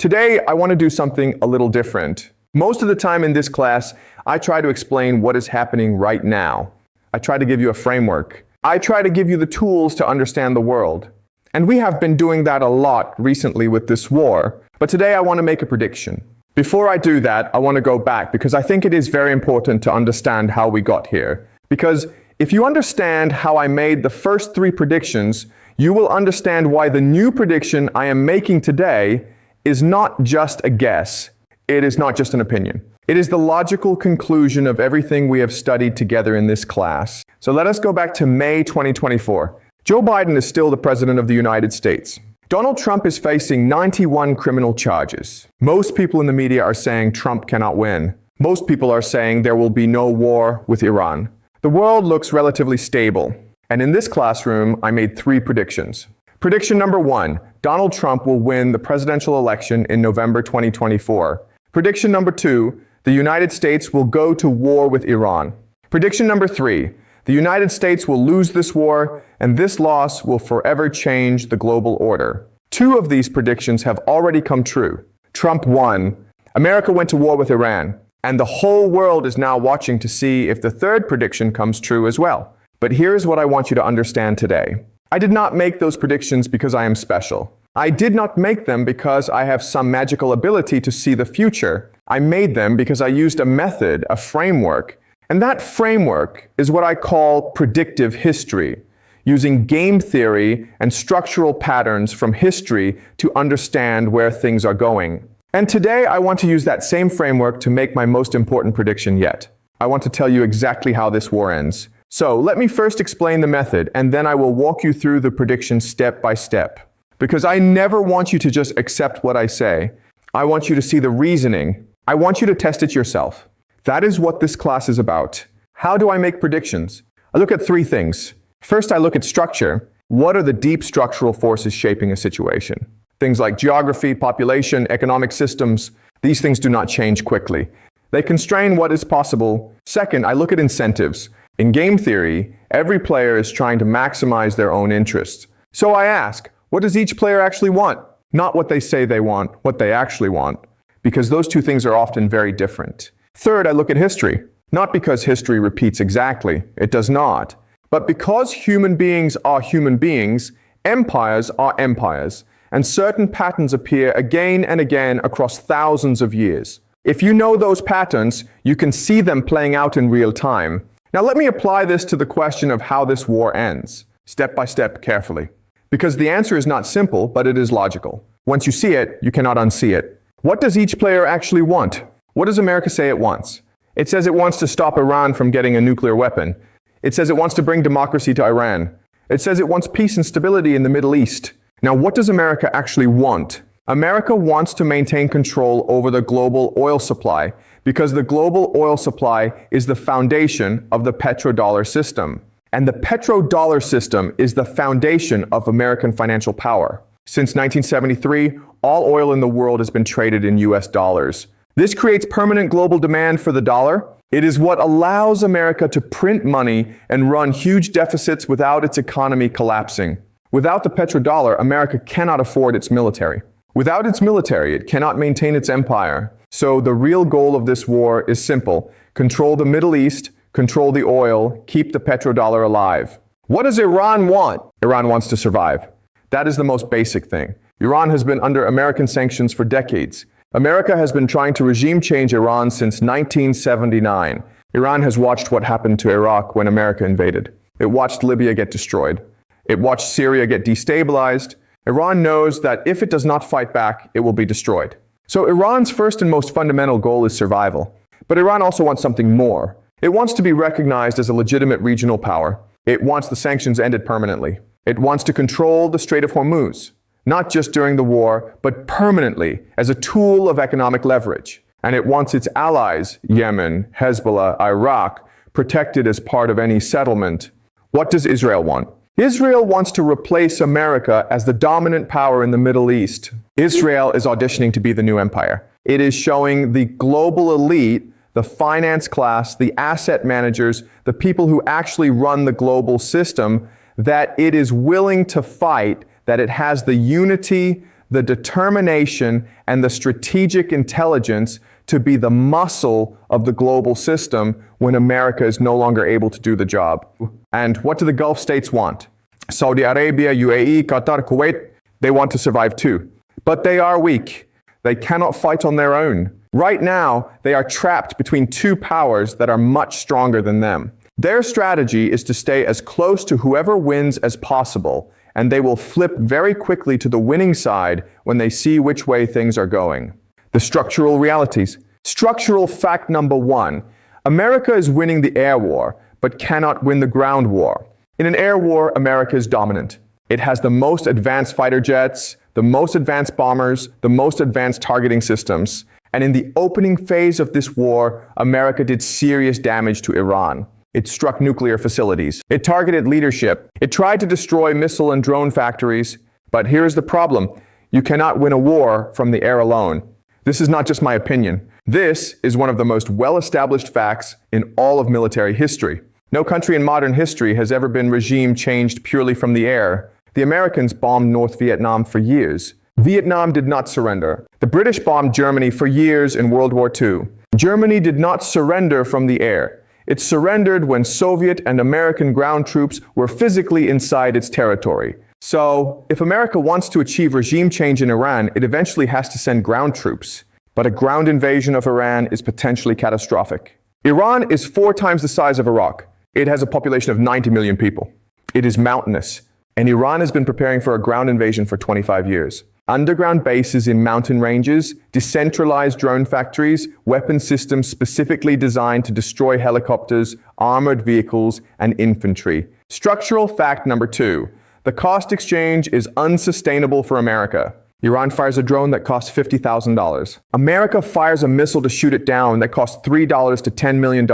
Today, I want to do something a little different. Most of the time in this class, I try to explain what is happening right now. I try to give you a framework. I try to give you the tools to understand the world. And we have been doing that a lot recently with this war. But today I want to make a prediction. Before I do that, I want to go back because I think it is very important to understand how we got here. Because if you understand how I made the first three predictions, you will understand why the new prediction I am making today is not just a guess. It is not just an opinion. It is the logical conclusion of everything we have studied together in this class. So let us go back to May 2024. Joe Biden is still the President of the United States. Donald Trump is facing 91 criminal charges. Most people in the media are saying Trump cannot win. Most people are saying there will be no war with Iran. The world looks relatively stable. And in this classroom, I made three predictions. Prediction number 1, Donald Trump will win the presidential election in November 2024. Prediction number 2, the United States will go to war with Iran. Prediction number 3, the United States will lose this war, and this loss will forever change the global order. 2 of these predictions have already come true. Trump won. America went to war with Iran. And the whole world is now watching to see if the third prediction comes true as well. But here's what I want you to understand today. I did not make those predictions because I am special. I did not make them because I have some magical ability to see the future. I made them because I used a method, a framework. And that framework is what I call predictive history, using game theory and structural patterns from history to understand where things are going. And today I want to use that same framework to make my most important prediction yet. I want to tell you exactly how this war ends. So let me first explain the method, and then I will walk you through the prediction step by step. Because I never want you to just accept what I say. I want you to see the reasoning. I want you to test it yourself. That is what this class is about. How do I make predictions? I look at 3 things. First, I look at structure. What are the deep structural forces shaping a situation? Things like geography, population, economic systems. These things do not change quickly. They constrain what is possible. Second, I look at incentives. In game theory, every player is trying to maximize their own interests. So I ask, what does each player actually want? Not what they say they want, what they actually want. Because those 2 things are often very different. Third, I look at history. Not because history repeats exactly. It does not. But because human beings are human beings, empires are empires. And certain patterns appear again and again across thousands of years. If you know those patterns, you can see them playing out in real time. Now let me apply this to the question of how this war ends, step by step, carefully. Because the answer is not simple, but it is logical. Once you see it, you cannot unsee it. What does each player actually want? What does America say it wants? It says it wants to stop Iran from getting a nuclear weapon. It says it wants to bring democracy to Iran. It says it wants peace and stability in the Middle East. Now, what does America actually want? America wants to maintain control over the global oil supply because the global oil supply is the foundation of the petrodollar system. And the petrodollar system is the foundation of American financial power. Since 1973, all oil in the world has been traded in US dollars. This creates permanent global demand for the dollar. It is what allows America to print money and run huge deficits without its economy collapsing. Without the petrodollar, America cannot afford its military. Without its military, it cannot maintain its empire. So the real goal of this war is simple. Control the Middle East, control the oil, keep the petrodollar alive. What does Iran want? Iran wants to survive. That is the most basic thing. Iran has been under American sanctions for decades. America has been trying to regime change Iran since 1979. Iran has watched what happened to Iraq when America invaded. It watched Libya get destroyed. It watched Syria get destabilized. Iran knows that if it does not fight back, it will be destroyed. So Iran's first and most fundamental goal is survival. But Iran also wants something more. It wants to be recognized as a legitimate regional power. It wants the sanctions ended permanently. It wants to control the Strait of Hormuz, not just during the war, but permanently as a tool of economic leverage. And it wants its allies, Yemen, Hezbollah, Iraq, protected as part of any settlement. What does Israel want? Israel wants to replace America as the dominant power in the Middle East. Israel is auditioning to be the new empire. It is showing the global elite, the finance class, the asset managers, the people who actually run the global system, that it is willing to fight, that it has the unity, the determination, and the strategic intelligence to be the muscle of the global system when America is no longer able to do the job. And what do the Gulf states want? Saudi Arabia, UAE, Qatar, Kuwait, they want to survive too. But they are weak. They cannot fight on their own. Right now, they are trapped between two powers that are much stronger than them. Their strategy is to stay as close to whoever wins as possible, and they will flip very quickly to the winning side when they see which way things are going. The structural realities. Structural fact number one, America is winning the air war, but cannot win the ground war. In an air war, America is dominant. It has the most advanced fighter jets, the most advanced bombers, the most advanced targeting systems. And in the opening phase of this war, America did serious damage to Iran. It struck nuclear facilities. It targeted leadership. It tried to destroy missile and drone factories. But here's the problem. You cannot win a war from the air alone. This is not just my opinion. This is one of the most well-established facts in all of military history. No country in modern history has ever been regime changed purely from the air. The Americans bombed North Vietnam for years. Vietnam did not surrender. The British bombed Germany for years in World War II. Germany did not surrender from the air. It surrendered when Soviet and American ground troops were physically inside its territory. So, if America wants to achieve regime change in Iran, it eventually has to send ground troops. But a ground invasion of Iran is potentially catastrophic. Iran is 4 times the size of Iraq. It has a population of 90 million people. It is mountainous. And Iran has been preparing for a ground invasion for 25 years. Underground bases in mountain ranges, decentralized drone factories, weapon systems specifically designed to destroy helicopters, armored vehicles, and infantry. Structural fact number 2. The cost exchange is unsustainable for America. Iran fires a drone that costs $50,000. America fires a missile to shoot it down that costs $3 to $10 million.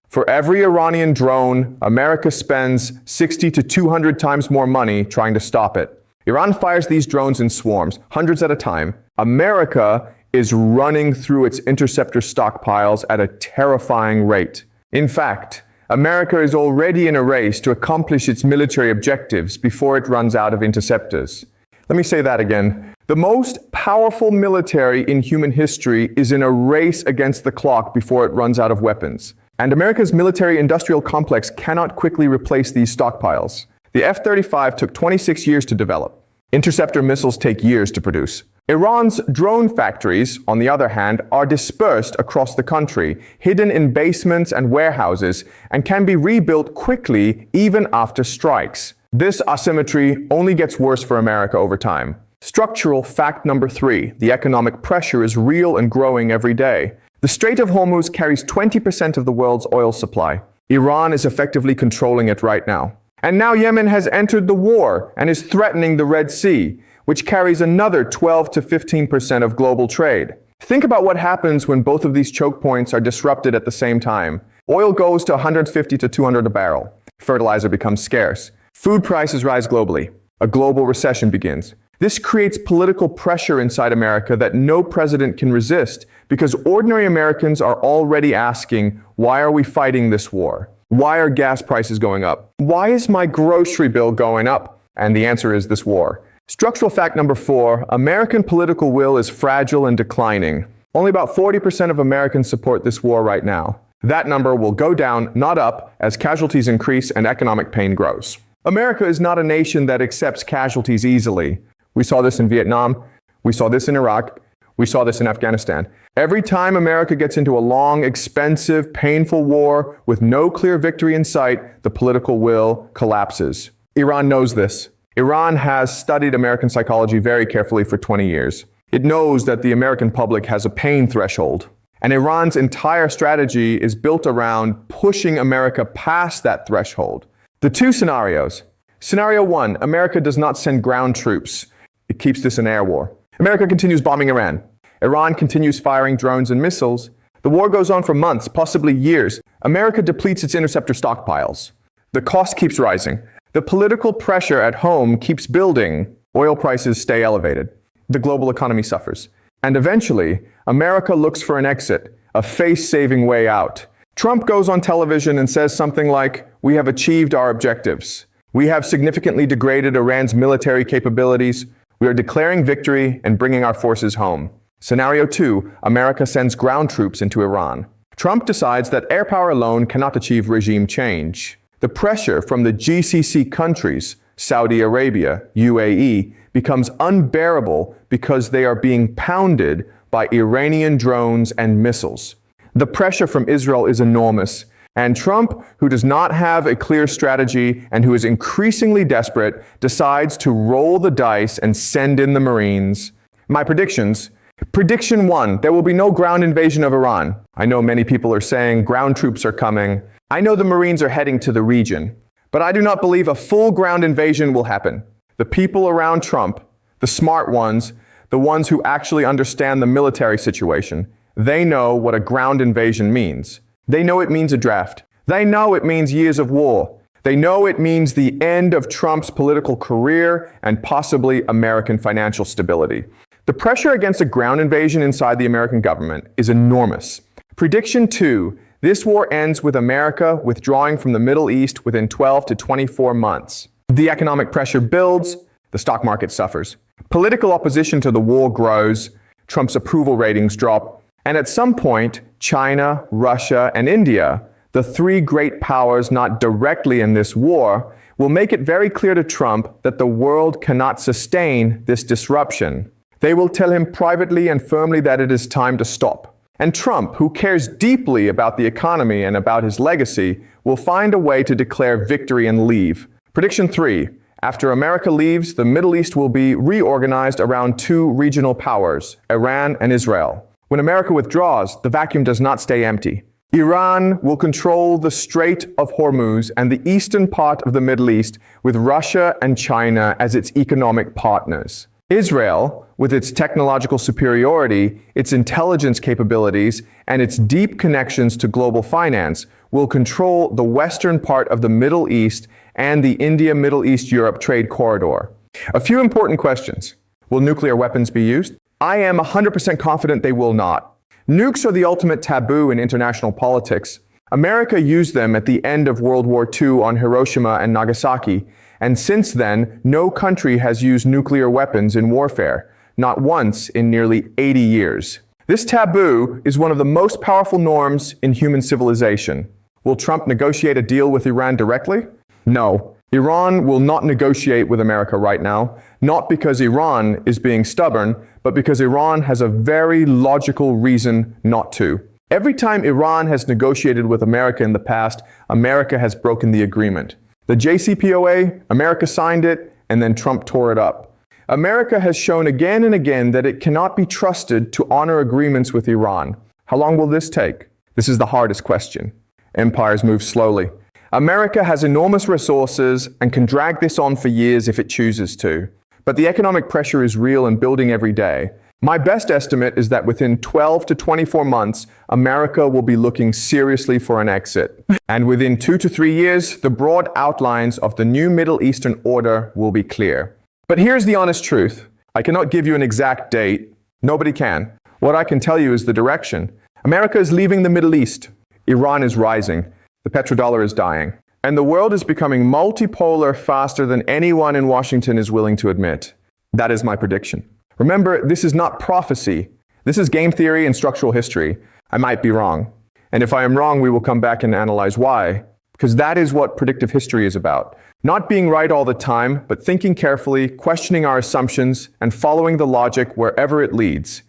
For every Iranian drone, America spends 60 to 200 times more money trying to stop it. Iran fires these drones in swarms, hundreds at a time. America is running through its interceptor stockpiles at a terrifying rate. In fact, America is already in a race to accomplish its military objectives before it runs out of interceptors. Let me say that again. The most powerful military in human history is in a race against the clock before it runs out of weapons. And America's military-industrial complex cannot quickly replace these stockpiles. The F-35 took 26 years to develop. Interceptor missiles take years to produce. Iran's drone factories, on the other hand, are dispersed across the country, hidden in basements and warehouses, and can be rebuilt quickly even after strikes. This asymmetry only gets worse for America over time. Structural fact number 3. The economic pressure is real and growing every day. The Strait of Hormuz carries 20% of the world's oil supply. Iran is effectively controlling it right now. And now Yemen has entered the war and is threatening the Red Sea, which carries another 12 to 15% of global trade. Think about what happens when both of these choke points are disrupted at the same time. Oil goes to 150 to 200 a barrel. Fertilizer becomes scarce. Food prices rise globally. A global recession begins. This creates political pressure inside America that no president can resist because ordinary Americans are already asking, why are we fighting this war? Why are gas prices going up? Why is my grocery bill going up? And the answer is this war. Structural fact number 4, American political will is fragile and declining. Only about 40% of Americans support this war right now. That number will go down, not up, as casualties increase and economic pain grows. America is not a nation that accepts casualties easily. We saw this in Vietnam. We saw this in Iraq. We saw this in Afghanistan. Every time America gets into a long, expensive, painful war with no clear victory in sight, the political will collapses. Iran knows this. Iran has studied American psychology very carefully for 20 years. It knows that the American public has a pain threshold. And Iran's entire strategy is built around pushing America past that threshold. The 2 scenarios. Scenario 1, America does not send ground troops. It keeps this an air war. America continues bombing Iran. Iran continues firing drones and missiles. The war goes on for months, possibly years. America depletes its interceptor stockpiles. The cost keeps rising. The political pressure at home keeps building. Oil prices stay elevated. The global economy suffers. And eventually, America looks for an exit, a face-saving way out. Trump goes on television and says something like, "We have achieved our objectives. We have significantly degraded Iran's military capabilities. We are declaring victory and bringing our forces home. Scenario 2, America sends ground troops into Iran. Trump decides that air power alone cannot achieve regime change. The pressure from the GCC countries, Saudi Arabia, UAE, becomes unbearable because they are being pounded by Iranian drones and missiles. The pressure from Israel is enormous, and Trump, who does not have a clear strategy and who is increasingly desperate, decides to roll the dice and send in the Marines. My predictions. Prediction 1, there will be no ground invasion of Iran. I know many people are saying ground troops are coming. I know the Marines are heading to the region, but I do not believe a full ground invasion will happen. The people around Trump, the smart ones, the ones who actually understand the military situation, they know what a ground invasion means. They know it means a draft. They know it means years of war. They know it means the end of Trump's political career and possibly American financial stability. The pressure against a ground invasion inside the American government is enormous. Prediction 2, this war ends with America withdrawing from the Middle East within 12 to 24 months. The economic pressure builds, the stock market suffers. Political opposition to the war grows, Trump's approval ratings drop, and at some point, China, Russia, and India, the three great powers not directly in this war, will make it very clear to Trump that the world cannot sustain this disruption. They will tell him privately and firmly that it is time to stop. And Trump, who cares deeply about the economy and about his legacy, will find a way to declare victory and leave. Prediction 3. After America leaves, the Middle East will be reorganized around two regional powers, Iran and Israel. When America withdraws, the vacuum does not stay empty. Iran will control the Strait of Hormuz and the eastern part of the Middle East, with Russia and China as its economic partners. Israel, with its technological superiority, its intelligence capabilities, and its deep connections to global finance, will control the western part of the Middle East and the India-Middle East-Europe trade corridor. A few important questions. Will nuclear weapons be used? I am 100% confident they will not. Nukes are the ultimate taboo in international politics. America used them at the end of World War II on Hiroshima and Nagasaki, and since then, no country has used nuclear weapons in warfare, not once in nearly 80 years. This taboo is one of the most powerful norms in human civilization. Will Trump negotiate a deal with Iran directly? No. Iran will not negotiate with America right now, not because Iran is being stubborn, but because Iran has a very logical reason not to. Every time Iran has negotiated with America in the past, America has broken the agreement. The JCPOA, America signed it, and then Trump tore it up. America has shown again and again that it cannot be trusted to honor agreements with Iran. How long will this take? This is the hardest question. Empires move slowly. America has enormous resources and can drag this on for years if it chooses to. But the economic pressure is real and building every day. My best estimate is that within 12 to 24 months, America will be looking seriously for an exit. And within 2 to 3 years, the broad outlines of the new Middle Eastern order will be clear. But here's the honest truth. I cannot give you an exact date. Nobody can. What I can tell you is the direction. America is leaving the Middle East. Iran is rising. The petrodollar is dying. And the world is becoming multipolar faster than anyone in Washington is willing to admit. That is my prediction. Remember, this is not prophecy. This is game theory and structural history. I might be wrong. And if I am wrong, we will come back and analyze why. Because that is what predictive history is about. Not being right all the time, but thinking carefully, questioning our assumptions, and following the logic wherever it leads.